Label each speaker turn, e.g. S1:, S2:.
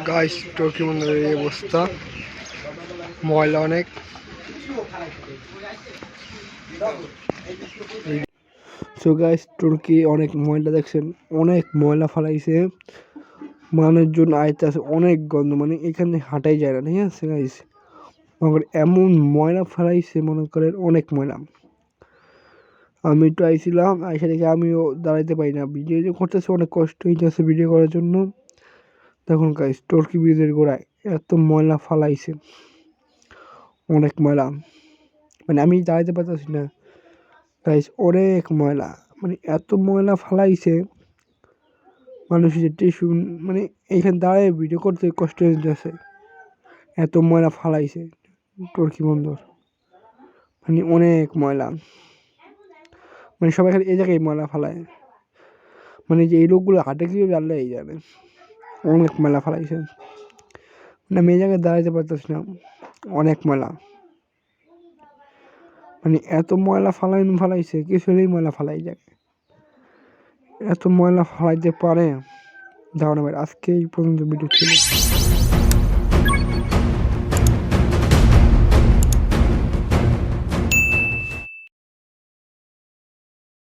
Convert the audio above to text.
S1: Guys টর্কি বন্দরের এই অবস্থা, ময়লা অনেক। সো গাইস টর্কি অনেক ময়লা দেখছেন, অনেক ময়লা ফালাইছে, মানুষজন আইতে আছে, অনেক গন্ধ, মানে এখানে হাঁটাই যায় না, ঠিক আছে গাইস। মনে করেন এমন ময়লা ফালাইছে, মনে করেন অনেক ময়লা। আমি একটু আইছিলাম, আইসা দেখে আমিও দাঁড়াইতে পারি না, ভিডিও যে করতেছে অনেক কষ্ট হইতেছে ভিডিও করার জন্য। দেখুন গাইস টর্কি ব্রিজের গোড়ায় এত ময়লা ফালাইছে, অনেক ময়লা, মানে আমি দাঁড়াইতে পারতেছি না গাইস, অনেক ময়লা, মানে এত ময়লা ফালাইছে মানুষ যে টিস্যু, মানে এইখানে দাঁড়ায় ভিডিও করতে কষ্ট হয়ে যাচ্ছে, এত ময়লা ফালাইছে টর্কি বন্দর, মানে অনেক ময়লা, মানে সবাই খালি এই জায়গায় ময়লা ফালায়, মানে যে এই লোকগুলো হাঁটে কীভাবে আল্লাহ এই জানে, অনেক ময়লা ফালাইছে, মানে আমি এই জায়গায় দাঁড়াইতে পারতেছি না, অনেক ময়লা, মানে এত ময়লা ফালাইছে কিছু হলেই ময়লা ফালাই যায়, এত ময়লা ফালাইতে পারে। ধারণা ভাই, আজকে এই পর্যন্ত ভিডিও ছিল।